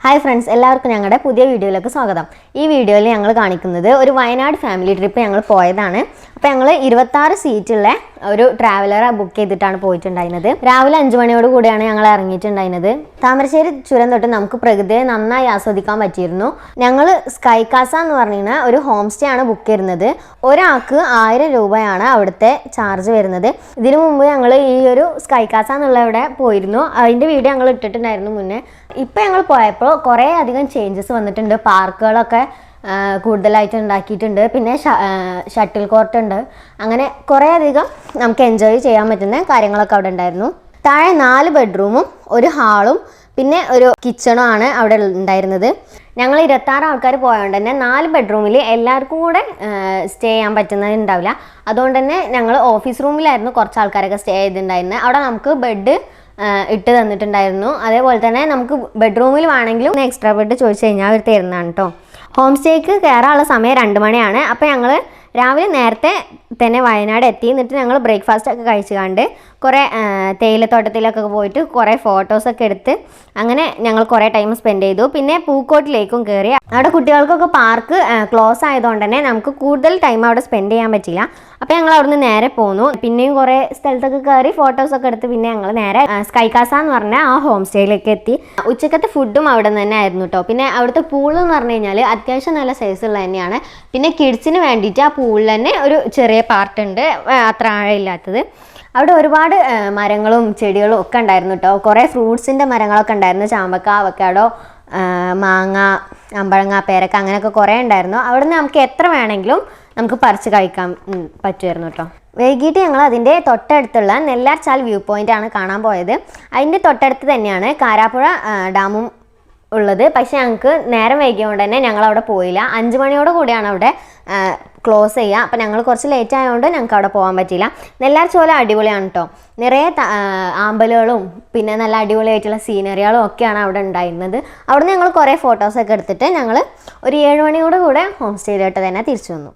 Hi friends, എല്ലാവർക്കും ഞങ്ങളുടെ പുതിയ വീഡിയോയിലേക്ക് സ്വാഗതം. ഈ വീഡിയോയിൽ ഞങ്ങൾ കാണിക്കുന്നത് ഒരു വയനാട് ഫാമിലി ട്രിപ്പ് ഞങ്ങൾ പോയതാണ്. അപ്പോൾ ഞങ്ങൾ 26 സീറ്റുള്ള ഒരു ട്രാവലർ ബുക്ക് ചെയ്തിട്ടാണ് പോയിട്ടുണ്ടായിരുന്നത്. രാവിലെ 5 മണിയോട് കൂടിയാണ് ഞങ്ങൾ ഇറങ്ങിയിട്ടുണ്ടായിരുന്നത്. താമരശ്ശേരി ചുരം തൊട്ട് നമുക്ക് പ്രകൃതിയെ നന്നായി ആസ്വദിക്കാൻ പറ്റിയിരുന്നു. ഞങ്ങൾ സ്കൈ കാസ എന്ന് പറഞ്ഞ ഒരു ഹോം സ്റ്റേ ആണ് ബുക്ക് ചെയ്യുന്നത്. ഒരാൾക്ക് 1000 രൂപയാണ് അവിടുത്തെ ചാർജ് വരുന്നത്. ഇതിനു മുമ്പ് ഞങ്ങൾ ഈ ഒരു സ്കൈ കാസ എന്നുള്ള ഇവിടെ പോയിരുന്നു. അതിൻ്റെ വീഡിയോ ഞങ്ങൾ ഇട്ടിട്ടുണ്ടായിരുന്നു മുന്നേ. ഇപ്പം ഞങ്ങൾ പോയപ്പോൾ കുറേ അധികം ചേഞ്ചസ് വന്നിട്ടുണ്ട്. പാർക്കുകളൊക്കെ കൂടുതലായിട്ട് ഉണ്ടാക്കിയിട്ടുണ്ട്. പിന്നെ ഷട്ടിൽ കോർട്ട് ഉണ്ട്. അങ്ങനെ കുറേ അധികം നമുക്ക് എൻജോയ് ചെയ്യാൻ പറ്റുന്ന കാര്യങ്ങളൊക്കെ അവിടെ ഉണ്ടായിരുന്നു. താഴെ 4 ബെഡ്റൂമും ഒരു ഹാളും പിന്നെ ഒരു കിച്ചണും ആണ് അവിടെ ഉണ്ടായിരുന്നത്. ഞങ്ങൾ 26 ആൾക്കാർ പോയതുകൊണ്ട് തന്നെ 4 ബെഡ്റൂമിൽ എല്ലാവർക്കും കൂടെ സ്റ്റേ ചെയ്യാൻ പറ്റുന്നതുണ്ടാവില്ല. അതുകൊണ്ട് തന്നെ ഞങ്ങൾ ഓഫീസ് റൂമിലായിരുന്നു കുറച്ച് ആൾക്കാരൊക്കെ സ്റ്റേ ചെയ്തിട്ടുണ്ടായിരുന്നത്. അവിടെ നമുക്ക് ബെഡ് ഇട്ട് തന്നിട്ടുണ്ടായിരുന്നു. അതേപോലെ തന്നെ നമുക്ക് ബെഡ്റൂമിൽ വേണമെങ്കിലും എക്സ്ട്രാ ബെഡ് ചോദിച്ചു കഴിഞ്ഞാൽ അവർ തരുന്നതാണ് കേട്ടോ. ഹോം സ്റ്റേക്ക് കയറാനുള്ള സമയം 2 മണിയാണ്. അപ്പോൾ ഞങ്ങൾ രാവിലെ നേരത്തെ തന്നെ വയനാട് എത്തി. എന്നിട്ട് ഞങ്ങൾ ബ്രേക്ക്ഫാസ്റ്റ് ഒക്കെ കഴിച്ചു കണ്ട് കുറേ തേയിലത്തോട്ടത്തിലൊക്കെ പോയിട്ട് കുറേ ഫോട്ടോസൊക്കെ എടുത്ത് അങ്ങനെ ഞങ്ങൾ കുറേ ടൈം സ്പെൻഡ് ചെയ്തു. പിന്നെ പൂക്കോട്ടിലേക്കും കയറി. അവിടെ കുട്ടികൾക്കൊക്കെ പാർക്ക് ക്ലോസ് ആയതുകൊണ്ട് തന്നെ നമുക്ക് കൂടുതൽ ടൈം അവിടെ സ്പെൻഡ് ചെയ്യാൻ പറ്റില്ല. അപ്പോൾ ഞങ്ങൾ അവിടുന്ന് നേരെ പോന്നു. പിന്നെയും കുറേ സ്ഥലത്തൊക്കെ കയറി ഫോട്ടോസൊക്കെ എടുത്ത് പിന്നെ ഞങ്ങൾ നേരെ സ്കൈ കാസ എന്ന് പറഞ്ഞ ആ ഹോം സ്റ്റേയിലേക്ക് എത്തി. ഉച്ചക്കത്തെ ഫുഡും അവിടെ നിന്ന് തന്നെ ആയിരുന്നു കേട്ടോ. പിന്നെ അവിടുത്തെ പൂൾ എന്ന് പറഞ്ഞു കഴിഞ്ഞാൽ അത്യാവശ്യം നല്ല സൈസുള്ള തന്നെയാണ്. പിന്നെ കിഡ്സിന് വേണ്ടിയിട്ട് ആ പൂളിൽ തന്നെ ഒരു ചെറിയ പാർട്ട് ഉണ്ട്, അത്ര ആഴമില്ലാത്തത്. അവിടെ ഒരുപാട് മരങ്ങളും ചെടികളും ഒക്കെ ഉണ്ടായിരുന്നു കേട്ടോ. കുറേ ഫ്രൂട്ട്സിൻ്റെ മരങ്ങളൊക്കെ ഉണ്ടായിരുന്നു. ചാമ്പക്ക, അവക്കാഡോ, മാങ്ങ, അമ്പഴങ്ങ, പേരക്ക, അങ്ങനെയൊക്കെ കുറേ ഉണ്ടായിരുന്നു. അവിടെ നിന്ന് നമുക്ക് എത്ര വേണമെങ്കിലും നമുക്ക് പറിച്ച് കഴിക്കാൻ പറ്റുമായിരുന്നു കേട്ടോ. വൈകിട്ട് ഞങ്ങൾ അതിൻ്റെ തൊട്ടടുത്തുള്ള നെല്ലാർച്ചാൽ വ്യൂ പോയിൻ്റ് ആണ് കാണാൻ പോയത്. അതിൻ്റെ തൊട്ടടുത്ത് തന്നെയാണ് കാരാപ്പുഴ ഡാമും ഉള്ളത്. പക്ഷെ ഞങ്ങൾക്ക് നേരം വൈകിയതുകൊണ്ട് തന്നെ ഞങ്ങൾ അവിടെ പോയില്ല. 5 മണിയോട് കൂടിയാണ് അവിടെ ക്ലോസ് ചെയ്യുക. അപ്പം ഞങ്ങൾ കുറച്ച് ലേറ്റ് ആയതുകൊണ്ട് ഞങ്ങൾക്ക് അവിടെ പോകാൻ പറ്റിയില്ല. നെല്ലാർച്ചോല അടിപൊളിയാണ് കേട്ടോ. നിറയെ ആമ്പലുകളും പിന്നെ നല്ല അടിപൊളിയായിട്ടുള്ള സീനറികളും ഒക്കെയാണ് അവിടെ ഉണ്ടായിരുന്നത്. അവിടെ നിന്ന് ഞങ്ങൾ കുറേ ഫോട്ടോസൊക്കെ എടുത്തിട്ട് ഞങ്ങൾ ഒരു 7 മണിയോട് കൂടെ ഹോം സ്റ്റേയിലോട്ട് തന്നെ തിരിച്ചു വന്നു.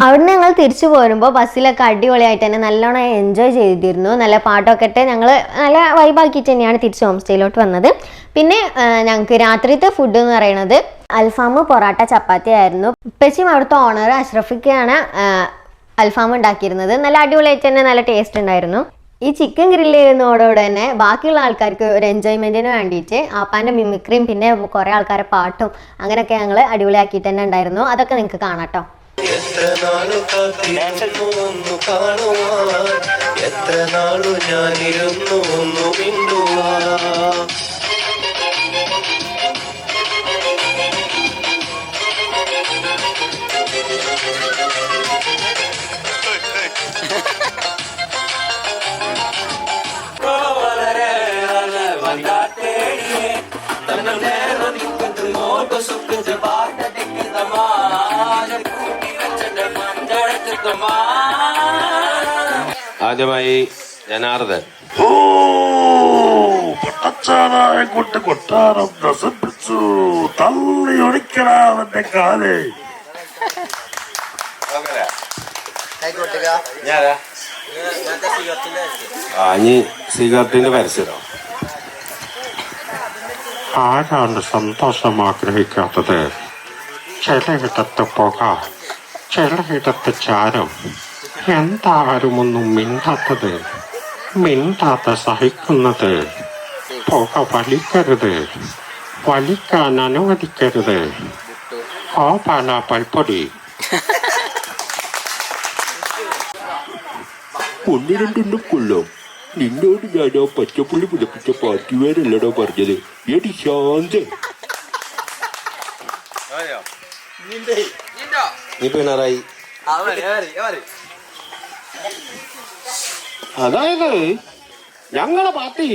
അവിടുന്ന് ഞങ്ങൾ തിരിച്ചു പോരുമ്പോൾ ബസ്സിലൊക്കെ അടിപൊളിയായിട്ട് തന്നെ നല്ലോണം എൻജോയ് ചെയ്തിരുന്നു. നല്ല പാട്ടൊക്കെ ഇട്ട് ഞങ്ങൾ നല്ല വൈബാക്കിയിട്ട് തന്നെയാണ് തിരിച്ച് ഹോം സ്റ്റേയിലോട്ട് വന്നത്. പിന്നെ ഞങ്ങൾക്ക് രാത്രിത്തെ ഫുഡ് എന്ന് പറയുന്നത് അൽഫാം, പൊറാട്ട, ചപ്പാത്തി ആയിരുന്നു. ഇപ്പച്ചും അവിടുത്തെ ഓണർ അഷ്റഫിക്കാണ് അൽഫാം ഉണ്ടാക്കിയിരുന്നത്. നല്ല അടിപൊളിയായിട്ട് തന്നെ നല്ല ടേസ്റ്റ് ഉണ്ടായിരുന്നു. ഈ ചിക്കൻ ഗ്രില്ല് ചെയ്യുന്നതോടുകൂടെ തന്നെ ബാക്കിയുള്ള ആൾക്കാർക്ക് ഒരു എൻജോയ്മെൻറ്റിന് വേണ്ടിയിട്ട് ആപ്പാൻ്റെ മിമിക്രിയും പിന്നെ കുറേ ആൾക്കാരെ പാട്ടും അങ്ങനെയൊക്കെ ഞങ്ങൾ അടിപൊളിയാക്കിയിട്ട് തന്നെ ഉണ്ടായിരുന്നു. അതൊക്കെ നിങ്ങൾക്ക് കാണാം കേട്ടോ. ആദ്യമായി ജനാർദ്ദൻ. കൊണ്ട് കൊട്ടാരം നശിപ്പിച്ചു, തള്ളി ഒടിക്കണവന്റെ കാലേ. സിഗരറ്റിന്റെ പരസ്യം. ആരാണ് സന്തോഷം ആഗ്രഹിക്കാത്തത്? ചിലയിടത്ത് പുക, ചിലയിടത്ത് ചാരം. എന്താരുമൊന്നും മിണ്ടാത്തത്, മിണ്ടാത്ത സഹിക്കുന്നത്. പുക വലിക്കരുത്, വലിക്കാൻ അനുവദിക്കരുത്. ഓപാന പൽപ്പൊടി. 1-2 കൊല്ലം നിന്നോട് ഞാൻ ആ പച്ചപ്പുള്ളി പുതപ്പിച്ച പാർട്ടി വേരല്ലടോ പറഞ്ഞത്. എടി ശാന്ത പിണറായി. അതായത് ഞങ്ങളെ പാർട്ടി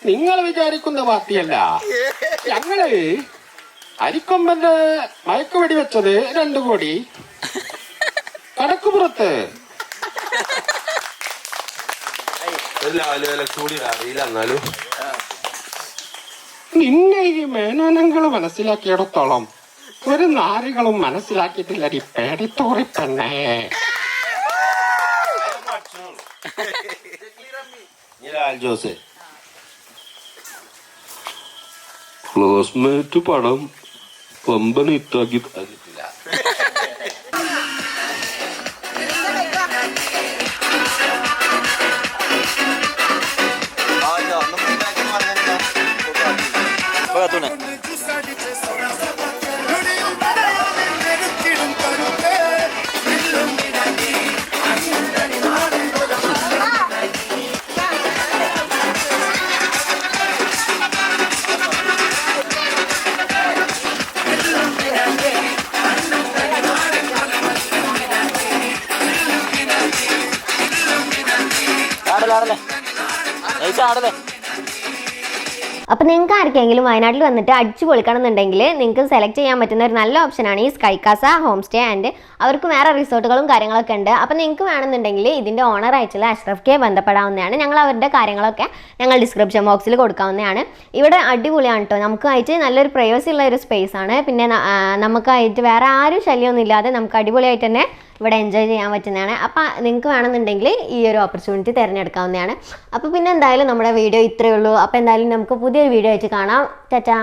നിങ്ങൾ വിചാരിക്കുന്ന പാർട്ടിയല്ല. ഞങ്ങള് അരിക്കൊമ്പന്റെ മയക്കുവെടി വെച്ചത് 2 കോടി, നാട്ടുപുറത്ത് ഒരു ലെവല് വില കൂടി അറിയില്ല എന്നാലും നിന്നെ ഈ മേനോനങ്ങൾ മനസ്സിലാക്കിയിടത്തോളം ഒരു നാരികളും മനസ്സിലാക്കിയിട്ടില്ല ഈ പേടിത്തോറി പെണ്ണേ. ലാൽ ജോസ് ക്ലോസ്മേറ്റ് പടം പമ്പൻ ഇത്താക്കി അപ്പോൾ നിങ്ങൾക്ക് ആർക്കെങ്കിലും വയനാട്ടിൽ വന്നിട്ട് അടിച്ചു പൊളിക്കണം എന്നുണ്ടെങ്കിൽ നിങ്ങൾക്ക് സെലക്ട് ചെയ്യാൻ പറ്റുന്ന ഒരു നല്ല ഓപ്ഷനാണ് ഈ sky Casa home stay. And അവർക്ക് വേറെ റിസോർട്ടുകളും കാര്യങ്ങളൊക്കെ ഉണ്ട്. അപ്പോൾ നിങ്ങൾക്ക് വേണമെന്നുണ്ടെങ്കിൽ ഇതിൻ്റെ ഓണർ ആയിട്ടുള്ള അഷ്റഫ് കെ ബന്ധപ്പെടാവുന്നതാണ്. ഞങ്ങൾ അവരുടെ കാര്യങ്ങളൊക്കെ ഞങ്ങൾ ഡിസ്ക്രിപ്ഷൻ ബോക്സിൽ കൊടുക്കാവുന്നതാണ്. ഇവിടെ അടിപൊളിയാണ് കേട്ടോ. നമുക്കായിട്ട് നല്ലൊരു പ്രൈവസി ഉള്ള ഒരു സ്പേസ് ആണ്. പിന്നെ നമുക്കായിട്ട് വേറെ ആരും ശല്യമൊന്നും ഇല്ലാതെ നമുക്ക് അടിപൊളിയായിട്ട് തന്നെ ഇവിടെ എൻജോയ് ചെയ്യാൻ പറ്റുന്നതാണ്. അപ്പോൾ നിങ്ങൾക്ക് വേണമെന്നുണ്ടെങ്കിൽ ഈ ഒരു ഓപ്പർച്യൂണിറ്റി തിരഞ്ഞെടുക്കാവുന്നതാണ്. അപ്പോൾ പിന്നെ എന്തായാലും നമ്മുടെ വീഡിയോ ഇത്രയേ ഉള്ളൂ. അപ്പോൾ എന്തായാലും നമുക്ക് പുതിയൊരു വീഡിയോ ആയിട്ട് കാണാം. ടാറ്റാ.